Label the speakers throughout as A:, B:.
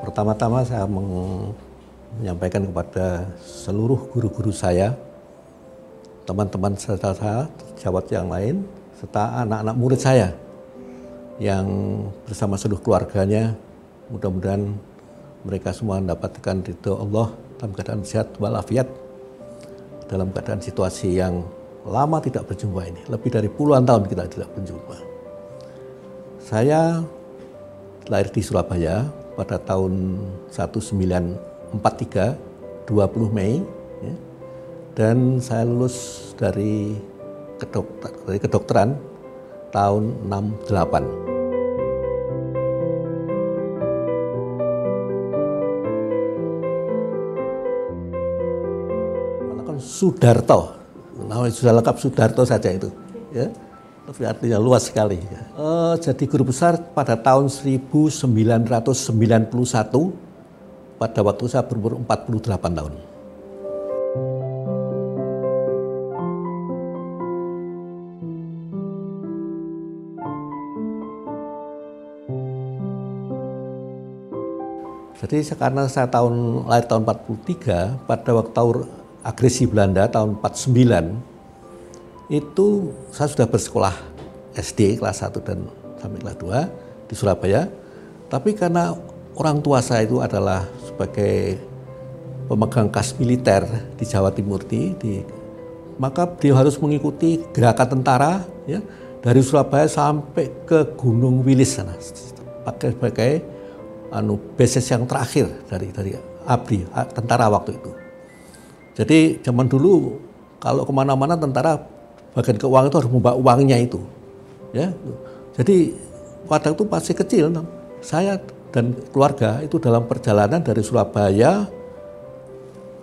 A: Pertama-tama saya menyampaikan kepada seluruh guru-guru saya, teman-teman saya, sejawat yang lain, serta anak-anak murid saya yang bersama seluruh keluarganya, mudah-mudahan mereka semua mendapatkan ridho Allah dalam keadaan sehat walafiat, dalam keadaan situasi yang lama tidak berjumpa ini, lebih dari puluhan tahun kita tidak berjumpa. Saya lahir di Surabaya pada tahun 1943, 20 Mei, ya, dan saya lulus dari kedokteran tahun 68. Sudarto, namanya sudah lengkap Sudarto saja itu, ya, tapi artinya luas sekali. Ya. Jadi guru besar pada tahun 1991, pada waktu saya berumur 48 tahun. Jadi karena saya lahir tahun 43, pada waktu agresi Belanda tahun 49, itu saya sudah bersekolah SD kelas 1 dan sampai kelas 2 di Surabaya. Tapi karena orang tua saya itu adalah sebagai pemegang kas militer di Jawa Timur, maka dia harus mengikuti gerakan tentara, ya, dari Surabaya sampai ke Gunung Wilis sana, sebagai basis yang terakhir dari ABRI, tentara waktu itu. Jadi zaman dulu kalau kemana-mana tentara bagian keuangan itu harus membawa uangnya itu, ya. Jadi pada itu masih kecil, saya dan keluarga itu dalam perjalanan dari Surabaya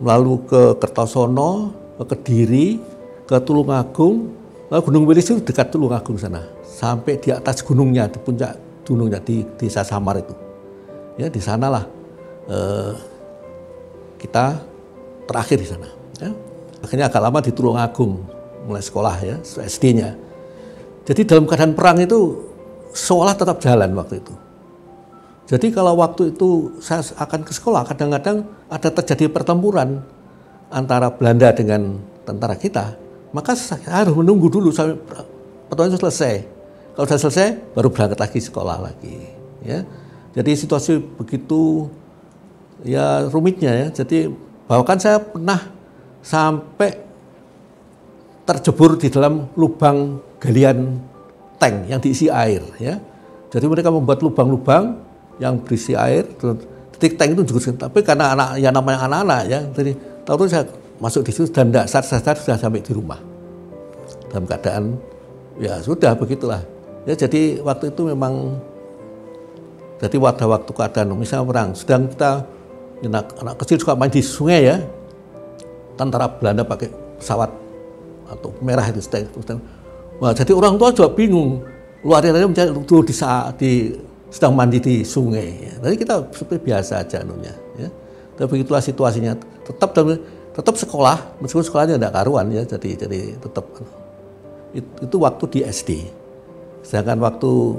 A: lalu ke Kertosono, ke Kediri, ke Tulungagung, lalu Gunung Wilis itu dekat Tulungagung sana, sampai di atas gunungnya, di puncak gunungnya di Desa Samar itu, ya, di sanalah kita terakhir di sana. Ya. Akhirnya agak lama di Tulungagung mulai sekolah, ya, SD-nya. Jadi dalam keadaan perang itu sekolah tetap jalan waktu itu. Jadi kalau waktu itu saya akan ke sekolah, kadang-kadang ada terjadi pertempuran antara Belanda dengan tentara kita, maka saya harus menunggu dulu sampai pertempuran itu selesai. Kalau sudah selesai, baru berangkat lagi sekolah lagi. Ya. Jadi situasi begitu, ya, rumitnya, ya. Jadi bahkan saya pernah sampai terjebur di dalam lubang galian tank yang diisi air, ya. Jadi mereka membuat lubang-lubang yang berisi air, titik tank itu juga. Tapi karena namanya anak-anak, ya, jadi tahu saya masuk di situ dan tidak sadar sudah sampai di rumah dalam keadaan, ya, sudah begitulah. Ya, jadi waktu itu memang, jadi pada waktu keadaan misalnya perang, sedang kita anak kecil suka main di sungai, ya. Tentara Belanda pakai pesawat atau merah itu, wah, jadi orang tua juga bingung. Luar aja mencari sedang mandi di sungai. Ya. Jadi kita seperti biasa aja anunya, ya. Tapi begitulah situasinya. Tetap sekolah, meskipun sekolahnya tidak karuan, ya. Jadi tetap itu waktu di SD. Sedangkan waktu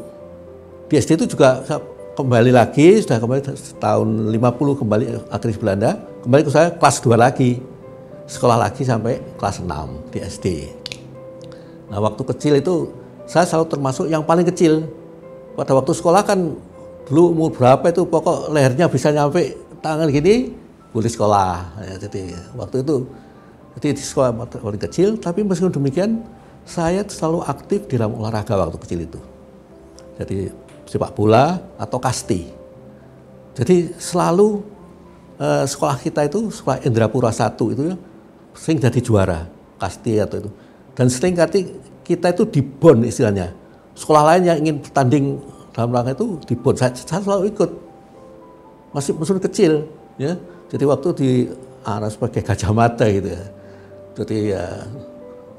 A: di SD itu juga kembali lagi, sudah kembali tahun 50 kembali agresi Belanda, kembali ke saya kelas 2 lagi, sekolah lagi sampai kelas 6 di SD. Nah, waktu kecil itu saya selalu termasuk yang paling kecil. Pada waktu sekolah kan dulu umur berapa itu, pokok lehernya bisa nyampe tangan gini, boleh sekolah. Ya, jadi waktu itu, jadi di sekolah paling kecil, tapi meskipun demikian saya selalu aktif di dalam olahraga waktu kecil itu. Jadi sepak bola atau kasti. Jadi selalu sekolah kita itu, sekolah Indrapura 1 itu, ya, sering jadi juara kasti atau itu. Dan sering kita itu dibon istilahnya. Sekolah lain yang ingin bertanding dalam rangka itu dibon. Saya selalu ikut. Masih kecil, ya. Jadi waktu di sebagai Gajah Mada gitu, ya. Jadi ya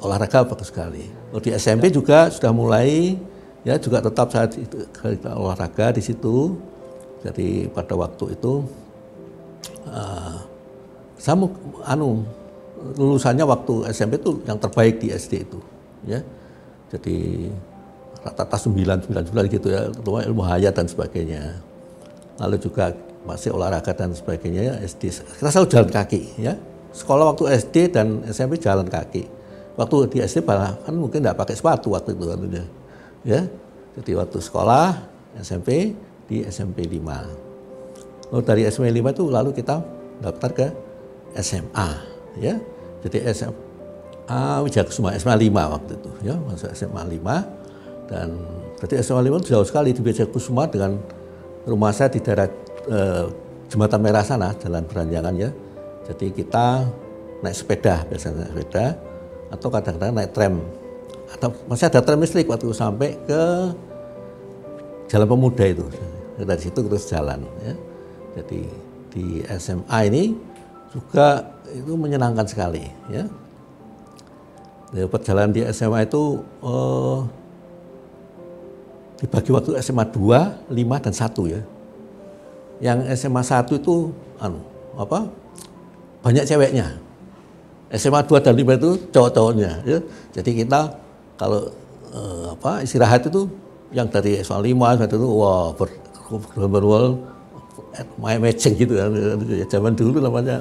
A: olahraga bagus sekali. Di SMP juga sudah mulai, ya, juga tetap saya olahraga di situ. Jadi pada waktu itu saya lulusannya waktu SMP itu yang terbaik di SD itu, ya. Jadi rata-rata 9 gitu, ya, ilmu hayat dan sebagainya. Lalu juga masih olahraga dan sebagainya ya, SD kita selalu jalan kaki ya. Sekolah waktu SD dan SMP jalan kaki. Waktu di SD kan mungkin nggak pakai sepatu waktu itu kan ya. Jadi waktu sekolah SMP di SMP 5. Lalu dari SMP 5 itu lalu kita daftar ke SMA ya. Jadi SMA Wijayakusuma SMA 5 waktu itu ya, masuk SMA 5 dan jadi SMA 5 itu jauh sekali di Wijayakusuma dengan rumah saya di daerah Jembatan Merah sana, Jalan Beranjangan ya. Jadi kita naik sepeda, biasanya naik sepeda, atau kadang-kadang naik tram. Atau masih ada tram listrik waktu itu sampai ke Jalan Pemuda itu. Dari situ terus jalan ya. Jadi di SMA ini juga itu menyenangkan sekali ya. Perjalanan di SMA itu dibagi waktu SMA 2, 5, dan 1 ya. Yang SMA 1 itu banyak ceweknya. SMA 2 dan 5 itu cowok-cowoknya ya. Jadi kita kalau istirahat itu yang dari SMA 5 itu wah berwol main matching gitu ya. Zaman dulu namanya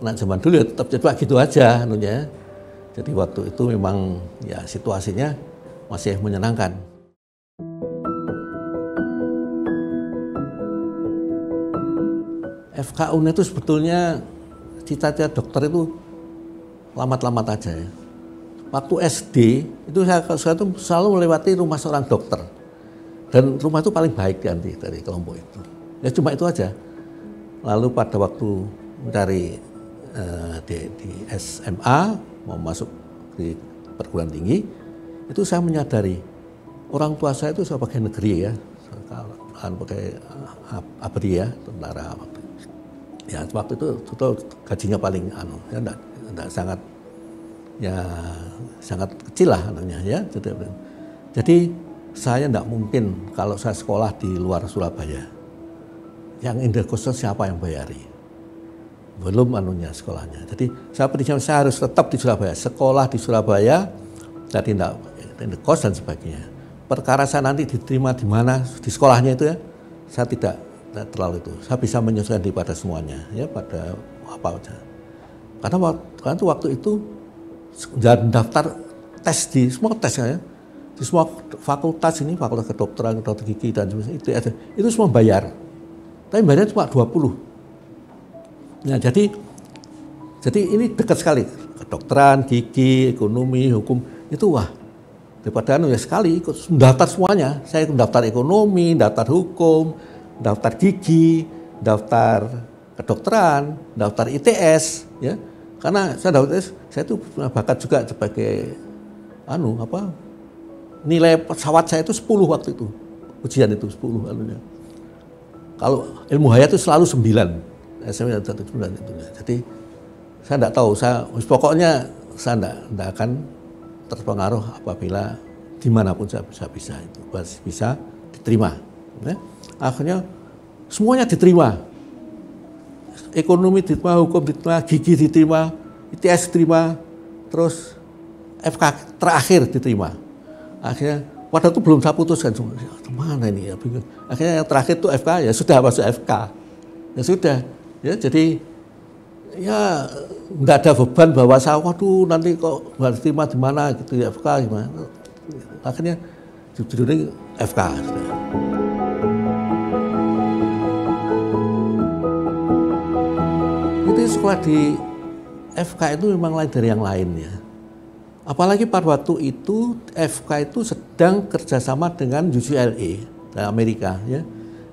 A: anak zaman dulu ya tetap coba gitu aja anunya. Jadi waktu itu memang ya situasinya masih menyenangkan. FK UNED itu sebetulnya cita-cita dokter itu lamat-lamat aja ya. Waktu SD itu saya tuh selalu melewati rumah seorang dokter dan rumah itu paling baik dari kelompok itu. Ya cuma itu aja. Lalu pada waktu mencari di SMA mau masuk di perguruan tinggi itu saya menyadari orang tua saya itu sebagai negeri ya, pakai ABRI ya, tentara waktu itu. Ya waktu itu gajinya paling sangat kecil lah anunya ya. Jadi saya tidak mungkin kalau saya sekolah di luar Surabaya. Yang Indekos siapa yang bayari? Belum anunya sekolahnya. Jadi saya harus tetap di Surabaya, sekolah di Surabaya, jadi tidak Indekos dan sebagainya. Perkara saya nanti diterima di mana di sekolahnya itu ya, saya tidak terlalu itu. Saya bisa menyesuaikan pada semuanya ya, pada apa saja. Karena waktu itu daftar tes di semua tes ya, di semua fakultas ini, fakultas kedokteran, kedokteran gigi dan sebagainya itu semua bayar. Tapi bayarnya cuma 20. Nah, jadi ini dekat sekali. Kedokteran, gigi, ekonomi, hukum itu wah. Daripada ya sekali ikut daftar semuanya. Saya daftar ekonomi, daftar hukum, daftar gigi, daftar kedokteran, daftar ITS ya. Karena saya daftar ITS, saya itu punya bakat juga sebagai nilai pesawat saya itu 10 waktu itu. Ujian itu 10 anunya. Kalau ilmu hayat itu selalu 9. SMA 9 itu. Jadi saya tidak tahu, pokoknya saya tidak akan terpengaruh apabila dimanapun saya bisa itu bisa diterima. Ya. Akhirnya semuanya diterima. Ekonomi diterima, hukum diterima, gigi diterima, ITS diterima, terus FK terakhir diterima. Akhirnya padahal itu belum saya putuskan, mana ini ya bingung. Akhirnya yang terakhir itu FK, ya sudah masuk FK. Ya sudah, ya jadi ya nggak ada beban bahwa saya waduh nanti kok harus terima di mana gitu ya FK gimana. Akhirnya judulnya FK. Sudah. Itu sekolah di FK itu memang lain dari yang lain ya. Apalagi pada waktu itu FK itu sedang kerjasama dengan UCLA dari Amerika ya.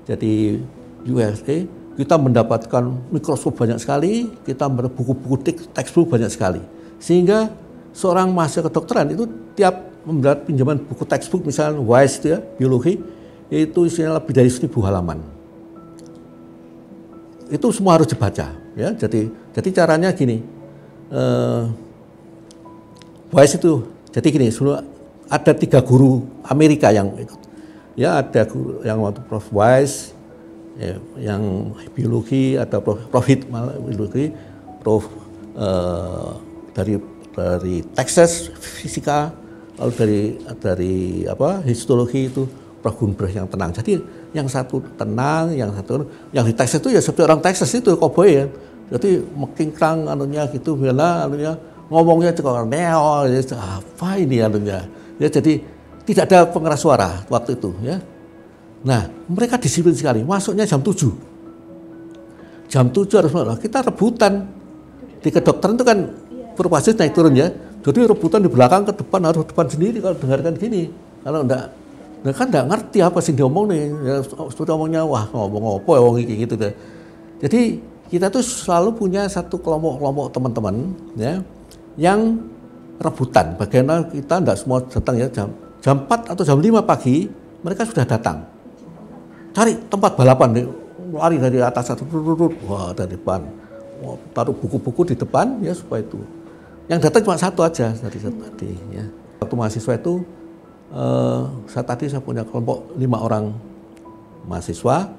A: Jadi USA kita mendapatkan mikroskop banyak sekali, kita buku-buku textbook banyak sekali. Sehingga seorang mahasiswa kedokteran itu tiap membuat pinjaman buku textbook misalnya WISE itu ya, biologi, itu isinya lebih dari 1000 halaman. Itu semua harus dibaca ya. Jadi caranya gini. WISE itu, jadi gini, ada 3 guru Amerika yang ikut. Ya ada guru yang waktu Prof. WISE, ya, yang biologi, ada Prof. Hit biologi, Prof. Dari Texas fisika, lalu dari histologi itu Gunbreh yang tenang. Jadi yang satu tenang, yang di Texas itu ya seperti orang Texas itu cowboy ya. Jadi mekingkrang anunya gitu, bela anunya ngomongnya juga neo, apa ini anunya. Ya jadi tidak ada pengeras suara waktu itu ya. Nah, mereka disiplin sekali. Masuknya jam 7. Jam 7 harus masuk. Kita rebutan. Di kedokteran itu kan berbasis naik turun ya. Jadi rebutan di belakang ke depan, harus depan sendiri kalau dengarkan gini. Kalau enggak, nah kan enggak ngerti apa sih diomong nih. Ya, sudah omongnya, wah ngomong apa ya ngomong kayak gitu deh. Jadi kita tuh selalu punya satu kelompok-kelompok teman-teman ya yang rebutan. Bagaimana kita enggak semua datang ya jam 4 atau jam 5 pagi mereka sudah datang. Cari tempat balapan, lari dari atas satu, wah dari depan, taruh buku-buku di depan ya supaya itu. Yang datang cuma satu aja dari tadi ya. Waktu mahasiswa itu saya punya kelompok 5 orang mahasiswa,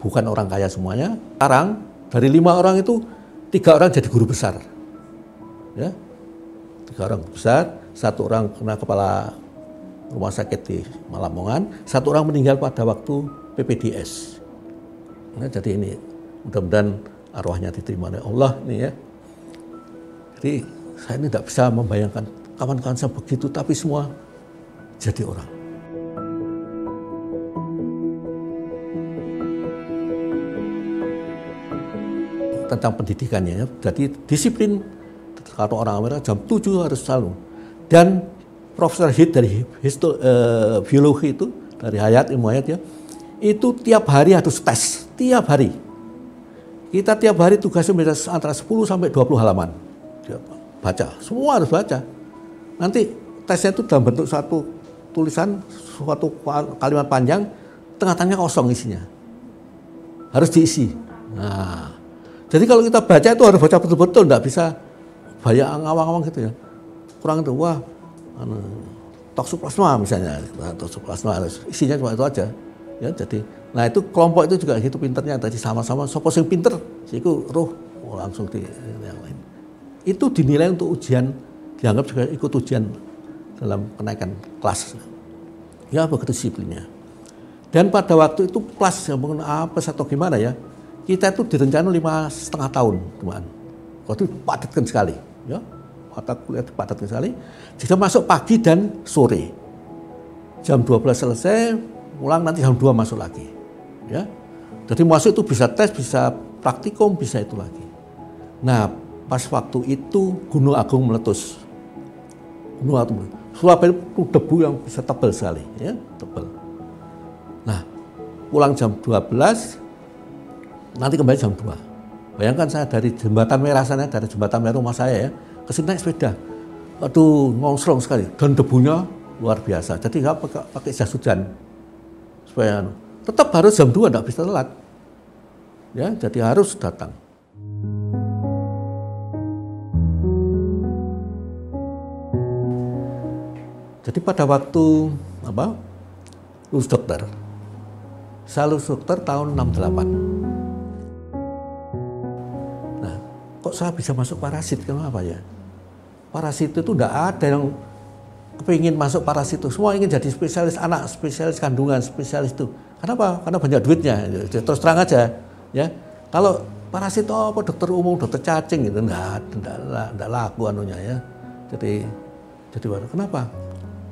A: bukan orang kaya semuanya. Sekarang dari 5 orang itu 3 orang jadi guru besar, ya 3 orang besar, 1 orang kena kepala rumah sakit di Lamongan, 1 orang meninggal pada waktu PPDS. Nah, jadi ini mudah-mudahan arwahnya diterima oleh Allah nih ya. Jadi saya ini tidak bisa membayangkan kawan-kawan saya begitu, tapi semua jadi orang. Tentang pendidikannya ya, jadi disiplin. Kalau orang Amerika jam 7 harus selalu. Dan Profesor Heath dari biologi itu, dari Hayat, ilmu Hayat ya, itu tiap hari harus tes, tiap hari. Kita tiap hari tugasnya antara 10 sampai 20 halaman. Baca, semua harus baca. Nanti tesnya itu dalam bentuk satu tulisan, suatu kalimat panjang, tengah-tengahnya kosong isinya. Harus diisi. Nah, jadi kalau kita baca itu harus baca betul-betul, enggak bisa banyak ngawang-ngawang gitu ya. Kurang itu, wah, toksoplasma misalnya, toksoplasma isinya cuma itu aja. Ya, jadi, nah itu kelompok itu juga gitu pinternya, tadi sama-sama, sopo sing pinter, siku roh langsung di yang lain. Itu dinilai untuk ujian, dianggap juga ikut ujian dalam kenaikan kelas. Ya begitu disiplinnya. Dan pada waktu itu kelas yang mungkin apa atau gimana ya, kita itu direncanakan 5,5 tahun, teman. Waktu itu padatkan sekali, ya. Mata kuliah padatkan sekali. Jika masuk pagi dan sore. Jam 12 selesai, pulang nanti jam 2 masuk lagi. Ya. Jadi masuk itu bisa tes, bisa praktikum, bisa itu lagi. Nah, pas waktu itu Gunung Agung meletus. Gunung Agung meletus. Surabaya itu debu yang bisa tebal sekali, ya, tebal. Nah, pulang jam 12, nanti kembali jam 2. Bayangkan saya dari jembatan merah sana, dari jembatan merah rumah saya ya, ke sini naik sepeda. Aduh, ngongslong sekali. Dan debunya luar biasa. Jadi nggak pakai jas hujan. Supaya tetap harus jam 2, nggak bisa telat. Ya, jadi harus datang. Jadi pada waktu lulus dokter, saya lulus dokter tahun 68. Nah, kok saya bisa masuk parasit? Kenapa ya? Parasit itu tidak ada yang kepingin masuk parasit itu. Semua ingin jadi spesialis anak, spesialis kandungan, spesialis itu. Kenapa? Karena banyak duitnya. Terus terang aja, ya. Kalau parasit apa dokter umum, dokter cacing gitu, enggak laku anunya ya. Jadi kenapa?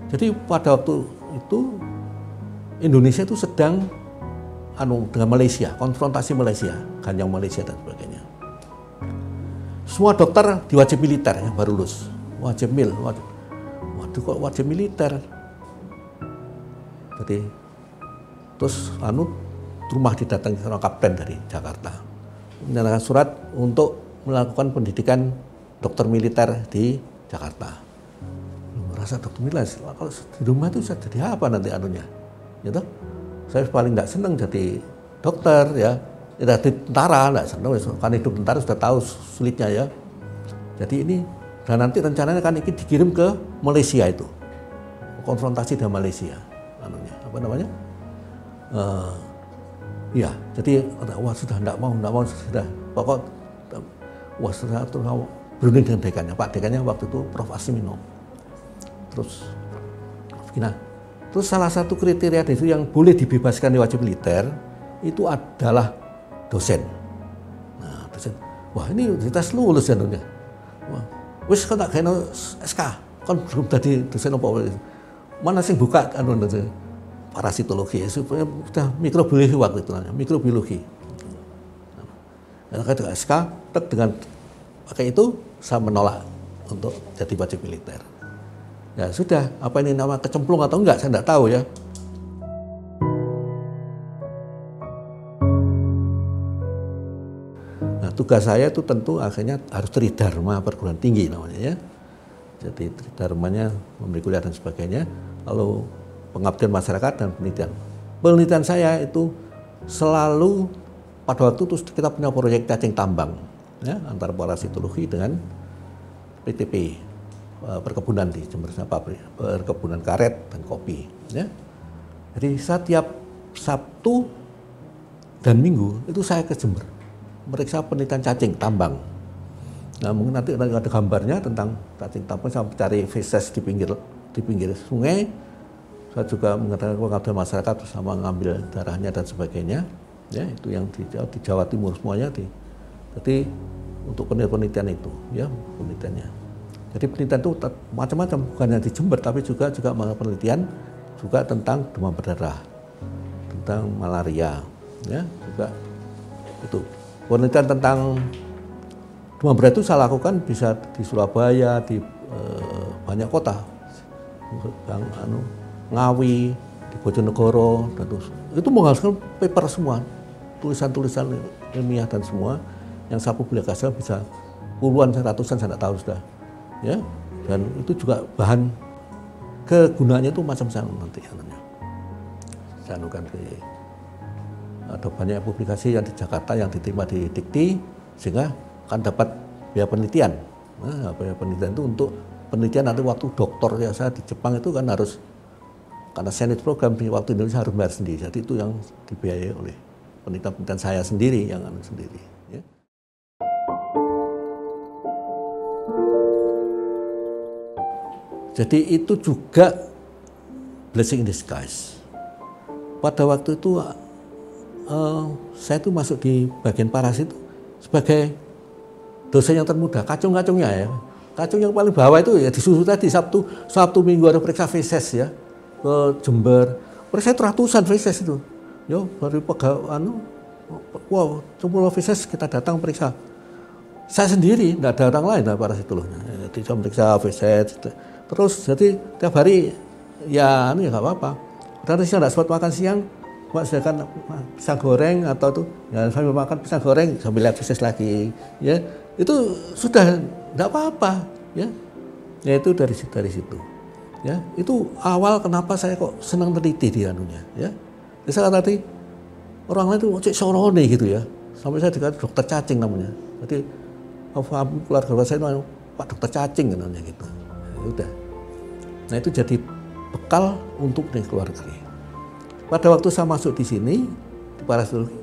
A: Jadi pada waktu itu Indonesia itu sedang dengan Malaysia, konfrontasi Malaysia, Ganyang Malaysia dan sebagainya. Semua dokter diwajib militer yang baru lulus, wajib mil. Waduh kok wajib militer. Jadi terus rumah didatangi seorang kapten dari Jakarta, menyerahkan surat untuk melakukan pendidikan dokter militer di Jakarta. Merasa dokter militer, kalau di rumah itu saya jadi apa nanti anunya, gitu? Saya paling tidak senang jadi dokter ya. Jadi tentara tidak senang, kan hidup tentara sudah tahu sulitnya ya. Jadi ini dan nanti rencananya kan ini dikirim ke Malaysia itu, konfrontasi dengan Malaysia, anunya apa namanya? Ya, jadi wah sudah tidak mau sudah pokok wah sudah berunding dengan dekannya, Pak dekannya waktu itu Prof. Asmino. Terus, nah Terus salah satu kriteria itu yang boleh dibebaskan di wajib militer itu adalah dosen. Nah, dosen, wah ini dites lulus ya tentunya. Wah, wis kan tak kena SK, kan belum tadi dosen apa? Mana sih buka anu parasitologi, supaya sudah mikrobiologi waktu itu namanya, mikrobiologi. Nah, kalau SK, dengan pakai itu saya menolak untuk jadi wajib militer. Ya sudah, apa ini nama kecemplung atau enggak, saya enggak tahu ya. Nah, tugas saya itu tentu akhirnya harus tridharma perguruan tinggi namanya ya. Jadi tridharmanya memberi kuliah dan sebagainya, lalu pengabdian masyarakat dan penelitian. Penelitian saya itu selalu pada waktu itu kita punya proyek cacing tambang ya, antara parasitologi dengan PTP. Perkebunan di Jember, perkebunan karet dan kopi. Ya. Jadi setiap Sabtu dan Minggu itu saya ke Jember, meriksa penelitian cacing tambang. Nah mungkin nanti ada gambarnya tentang cacing tambang. Saya mencari feses di pinggir sungai. Saya juga mengadakan pengabdian masyarakat bersama mengambil darahnya dan sebagainya. Ya itu yang di Jawa Timur semuanya. Jadi untuk penelitian itu, ya penelitiannya. Jadi penelitian itu macam-macam, bukan hanya di Jember, tapi juga penelitian juga tentang demam berdarah, tentang malaria, ya juga itu. Penelitian tentang demam berdarah itu saya lakukan bisa di Surabaya, di banyak kota, Ngawi, di Bojonegoro, dan itu menghasilkan paper semua, tulisan-tulisan ilmiah dan semua yang saya publikasikan bisa puluhan, ratusan, saya tidak tahu sudah. Ya, dan itu juga bahan kegunaannya itu macam-macam nanti namanya. Saya anukan ada banyak publikasi yang di Jakarta yang diterima di Dikti sehingga akan dapat biaya penelitian. Nah, biaya penelitian itu untuk penelitian nanti waktu doktor ya saya di Jepang itu kan harus karena senior program di waktu Indonesia harus bayar sendiri. Jadi itu yang dibiayai oleh penelitian saya sendiri yang sendiri. Ya. Jadi itu juga blessing in disguise. Pada waktu itu saya itu masuk di bagian parasit sebagai dosen yang termuda, kacung-kacungnya ya. Kacung yang paling bawah itu ya disusul tadi Sabtu Minggu ada periksa feses ya ke Jember. Periksa ratusan feses itu. Yo dari pegawai wow, semua feses kita datang periksa. Saya sendiri, tidak ada orang lain parasitolognya. Jadi saya periksa feses. Terus jadi tiap hari ya ini nggak apa-apa. Karena saya tidak sempat makan siang, sediakan pisang goreng atau tuh ya sambil makan pisang goreng sambil lihat feses lagi. Ya itu sudah tidak apa-apa. Ya itu dari situ. Ya itu awal kenapa saya kok senang teliti di anunya. Ya misalnya tadi orang lain itu cek sorone gitu ya. Sampai saya dikatakan dokter cacing namanya. Jadi keluarga saya itu Pak Dokter Cacing namanya gitu. Udah. Nah itu jadi bekal untuk keluar negeri. Pada waktu saya masuk di sini di parasitologi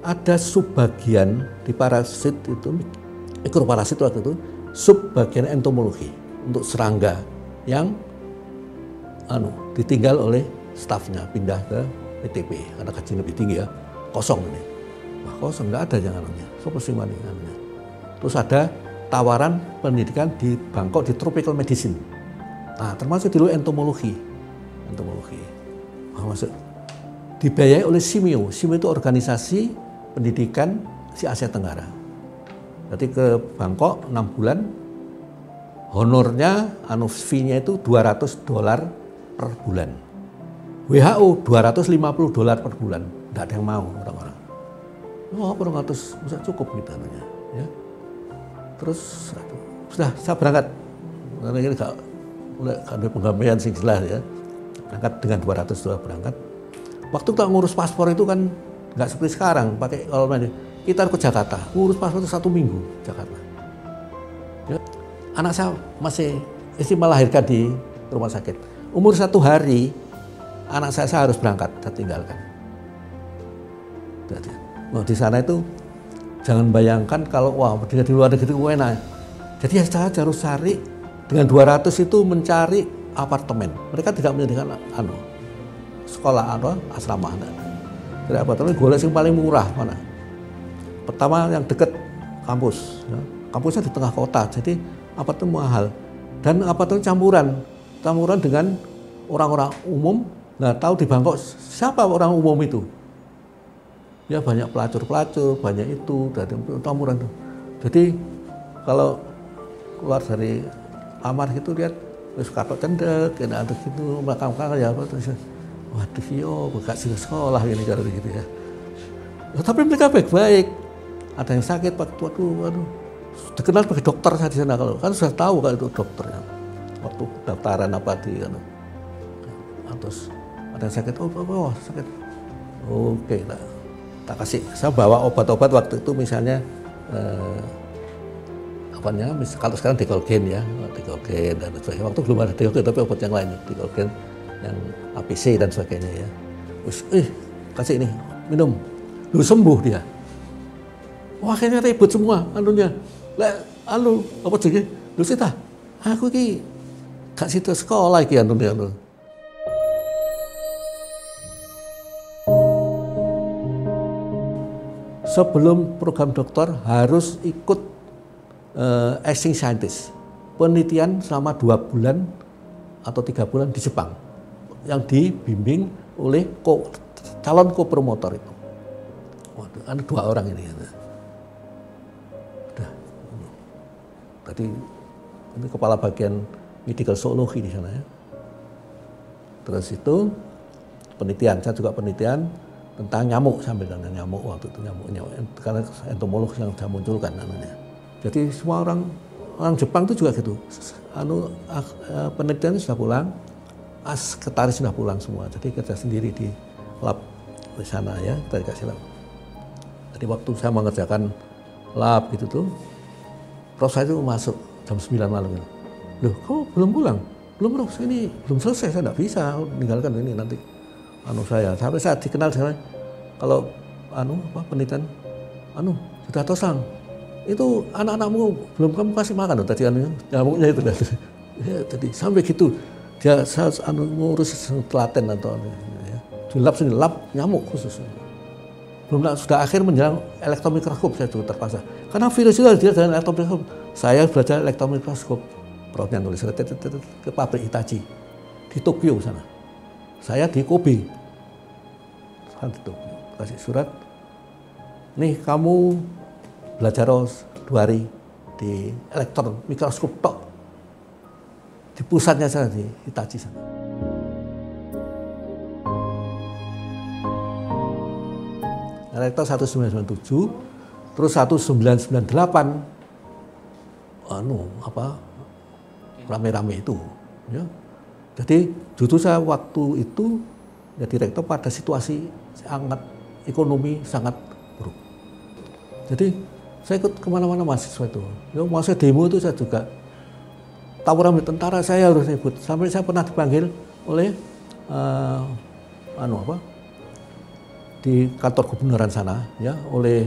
A: ada subbagian di parasit itu mikroparasit waktu itu subbagian entomologi untuk serangga yang ditinggal oleh stafnya pindah ke PTP karena gaji lebih tinggi ya kosong ini. Wah kosong nggak ada jangannya. Soposingmaningannya. Terus ada tawaran pendidikan di Bangkok di tropical medicine. Nah, termasuk dulu entomologi. Masuk dibiayai oleh SIMIO. SIMIO itu organisasi pendidikan si Asia Tenggara. Jadi ke Bangkok 6 bulan, honornya, fee-nya itu $200 per bulan. WHO $250 per bulan. Tidak ada yang mau orang-orang. Oh, 400 bisa cukup gitu namanya. Ya. Terus sudah saya berangkat. Karena ini ada penggambaian sing jelas ya. Berangkat dengan $200 berangkat. Waktu kita ngurus paspor itu kan nggak seperti sekarang pakai online. Kita ke Jakarta, ngurus paspor itu 1 minggu Jakarta. Ya. Anak saya masih istri melahirkan di rumah sakit. Umur 1 hari anak saya harus berangkat, saya tinggalkan. Nah, di sana itu jangan bayangkan kalau wah di luar negeri itu enak. Jadi saya harus cari dengan 200 itu mencari apartemen. Mereka tidak menyediakan sekolah atau asrama. Dari apartemen golek yang paling murah mana? Pertama yang dekat kampus, ya. Kampusnya di tengah kota, jadi apartemen mahal. Dan apartemen campuran dengan orang-orang umum. Nah, tahu di Bangkok siapa orang umum itu? Ya banyak pelacur-pelacur, banyak itu dari campuran itu. Jadi kalau keluar dari kamar gitu lihat wis katok cendek, ada gitu belakang ya apa terus. Waduh, yo gak sih sekolah ini cara gitu ya. Ya, tapi mereka baik-baik. Ada yang sakit waktu dikenal sebagai dokter saya di sana, kalau kan sudah tahu kalau itu dokternya. Waktu daftaran apa di terus ada yang sakit, oh sakit. Oke, tak kasih. Saya bawa obat-obat waktu itu misalnya kalau sekarang Decolgen ya, Decolgen dan sebagainya. Waktu belum ada Decolgen tapi obat yang lain, Decolgen yang APC dan sebagainya ya. Terus, kasih ini, minum. Lu sembuh dia. Wah, akhirnya ribut semua anunya. Apa jadi? Lu sita, aku ki gak situ sekolah ki anunya. Sebelum program dokter harus ikut acting scientist, penelitian selama 2 bulan atau 3 bulan di Jepang yang dibimbing oleh calon co-promotor itu. Waduh, ada 2 orang ini. Udah. Tadi ini kepala bagian medical zoology di sana ya. Terus itu penelitian, saya juga penelitian tentang nyamuk, sambil dengan nyamuk waktu itu nyamuk karena entomolog yang saya munculkan namanya. Jadi semua orang Jepang itu juga gitu. Penelitian sudah pulang, sekretaris sudah pulang semua. Jadi kerja sendiri di lab di sana ya, kita dikasih lab. Jadi waktu saya mengerjakan lab gitu tuh, Prof saya itu masuk jam 9 malam. Loh, kau belum pulang? Belum, Prof, ini belum selesai, saya tidak bisa meninggalkan ini nanti. Saya sampai saat dikenal saya kalau penelitian sudah tosang. Itu anak-anakmu belum kamu kasih makan tadi nyamuknya itu. Ya, jadi sampai gitu dia ngurus telaten atau ya. Di lab sini lab nyamuk khusus. Belum sudah akhir menjelang elektromikroskop saya juga terpaksa. Karena virus itu dia dengan elektromikroskop. Saya belajar elektromikroskop. Profnya nulis ke pabrik Hitachi di Tokyo sana. Saya di Kobe. Saya di Tokyo. Kasih surat. Nih kamu belajar 2 hari di elektron mikroskop tok. Di pusatnya sana di Hitachi sana. Reaktor 1997, terus 1998 rame-rame itu ya. Jadi justru saya waktu itu jadi rektor pada situasi sangat ekonomi sangat buruk. Jadi saya ikut kemana-mana mahasiswa itu. Ya, mahasiswa demo itu saya juga tawuran di tentara saya harus ikut. Sampai saya pernah dipanggil oleh di kantor gubernuran sana ya oleh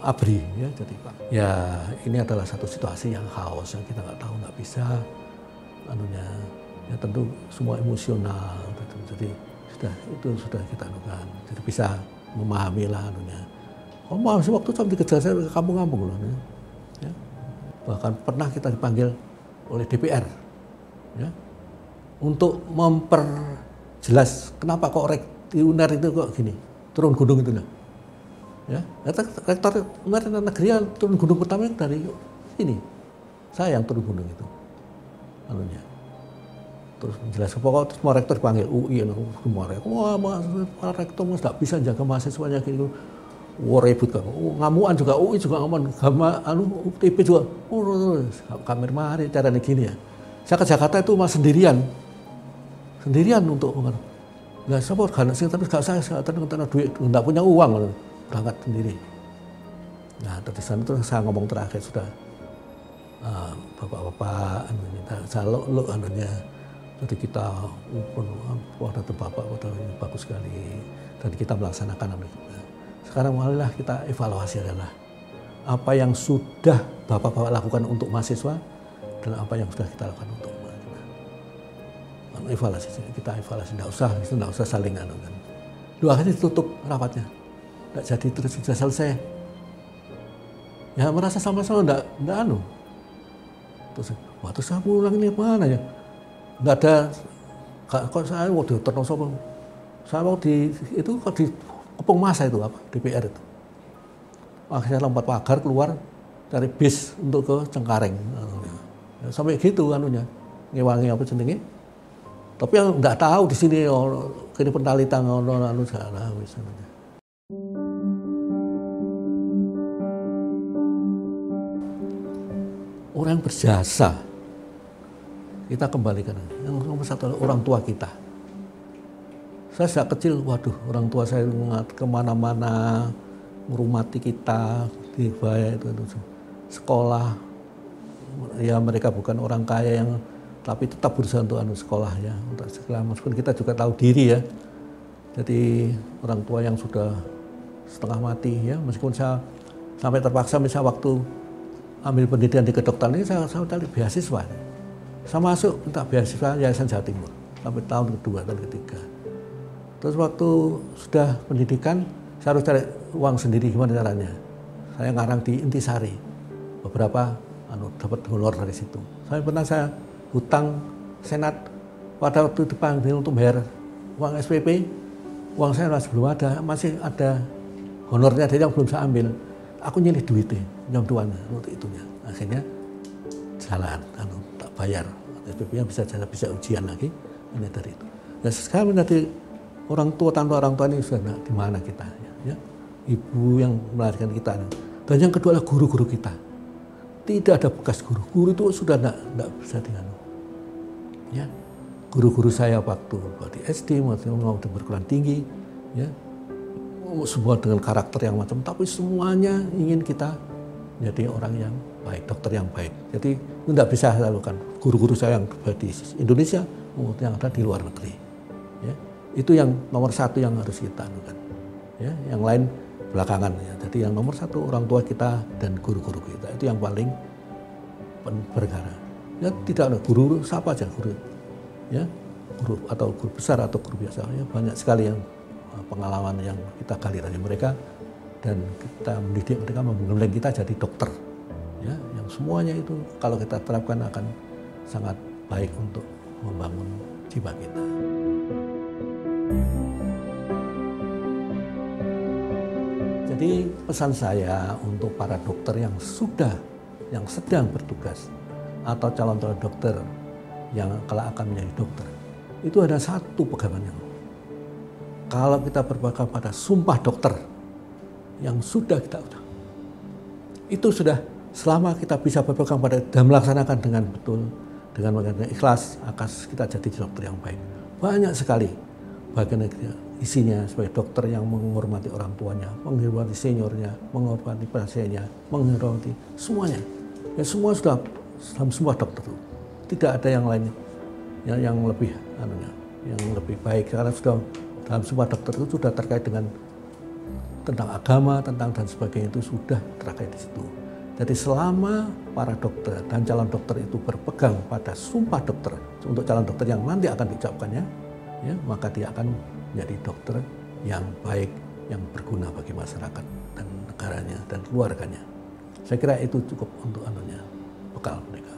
A: ABRI ya. Jadi Pak, ya ini adalah satu situasi yang chaos yang kita nggak tahu, nggak bisa ya tentu semua emosional gitu. Jadi sudah kita lakukan, jadi bisa memahami lah masih waktu saya dikejar saya ke kampung-kampung loh ya. Bahkan pernah kita dipanggil oleh DPR ya untuk memperjelas kenapa kok di UNER itu kok gini turun gunung itu lah. Ya, rektor UNER negeri turun gunung pertama dari ini, saya yang turun gunung itu, Terus menjelaskan pokoknya semua rektor dipanggil UI, semua rektor, para rektor tidak bisa jaga mahasiswanya gitu, ribut kan, ngamuan juga UI juga ngamuan, UTP juga, kamar mari caranya gini ya. Saya ke Jakarta itu mas sendirian untuk nggak support karena sih tapi nggak saya karena duit nggak punya uang berangkat sendiri. Nah dari sana tuh saya ngomong terakhir sudah bapak-bapak saya lo jadi kita ada bapak ini bagus sekali dan kita melaksanakan sekarang marilah kita evaluasi adalah apa yang sudah bapak-bapak lakukan untuk mahasiswa dan apa yang sudah kita lakukan untuk evaluasi, nggak usah saling anu kan. Dua kali ditutup rapatnya, nggak jadi, terus sudah selesai. Ya merasa sama-sama nggak anu. Terus, wah terus saya pulang ini mana ya? Nggak ada, kok saya mau diterno sopo. Saya mau itu kok di Kepung Masa itu apa, DPR itu. Akhirnya lompat pagar keluar dari bis untuk ke Cengkareng. Ya, sampai gitu anunya, ngewangi apa jenenge. Tapi yang nggak tahu di sini kini pentalitan anu sana misalnya. Orang yang berjasa kita kembalikan. Yang nomor satu adalah orang tua kita. Saya sejak kecil, waduh, orang tua saya kemana-mana, merumati kita di Baya itu sekolah. Ya mereka bukan orang kaya yang, tapi tetap berusaha untuk sekolah ya, untuk sekolah. Meskipun kita juga tahu diri ya. Jadi orang tua yang sudah setengah mati ya, meskipun saya sampai terpaksa misalnya waktu ambil pendidikan di kedokteran ini saya cari beasiswa. Saya masuk minta beasiswa Yayasan Jawa Timur sampai tahun kedua, tahun ketiga. Terus waktu sudah pendidikan, saya harus cari uang sendiri, gimana caranya. Saya ngarang di Intisari, beberapa dapat honor dari situ. Saya hutang senat, pada waktu dipanggil untuk bayar uang SPP, uang saya masih ada honornya, jadi yang belum saya ambil. Aku nyilih duitnya, jam duanya untuk itunya. Akhirnya jalan, tak bayar. SPP-nya bisa ujian lagi, hanya dari itu. Dan sekarang nanti orang tua, tanpa orang tua ini sudah di mana kita, ya? Ibu yang melahirkan kita. Dan yang kedua adalah guru-guru kita. Tidak ada bekas guru. Guru itu sudah tidak bisa dianu. Ya, guru-guru saya waktu di SD, waktu berkelas tinggi, ya, semua dengan karakter yang macam, tapi semuanya ingin kita menjadi orang yang baik, dokter yang baik. Jadi itu tidak bisa saya lakukan. Guru-guru saya yang di Indonesia maupun yang ada di luar negeri. Ya, itu yang nomor satu yang harus kita lakukan. Ya, yang lain belakangan. Ya. Jadi yang nomor satu orang tua kita dan guru-guru kita itu yang paling bergara. Ya tidak ada guru siapa aja guru, ya guru atau guru besar atau guru biasa. Ya, banyak sekali yang pengalaman yang kita gali dari mereka dan kita mendidik mereka, membimbing kita jadi dokter. Ya, yang semuanya itu kalau kita terapkan akan sangat baik untuk membangun jiwa kita. Jadi pesan saya untuk para dokter yang sedang bertugas atau calon-calon dokter yang kelak akan menjadi dokter, itu ada satu pegangan yang kalau kita berpegang pada sumpah dokter yang sudah kita itu sudah, selama kita bisa berpegang pada dan melaksanakan dengan betul, dengan ikhlas, akan kita jadi dokter yang baik. Banyak sekali bagian isinya sebagai dokter yang menghormati orang tuanya, menghormati seniornya, menghormati pasiennya, menghormati semuanya. Ya semua sudah dalam semua dokter itu. Tidak ada yang lainnya yang lebih yang lebih baik, karena sudah dalam semua dokter itu sudah terkait dengan tentang agama, tentang dan sebagainya, itu sudah terkait di situ. Jadi selama para dokter dan calon dokter itu berpegang pada sumpah dokter untuk calon dokter yang nanti akan diucapkannya, ya, maka dia akan menjadi dokter yang baik, yang berguna bagi masyarakat dan negaranya dan keluarganya. Saya kira itu cukup untuk bekal mereka.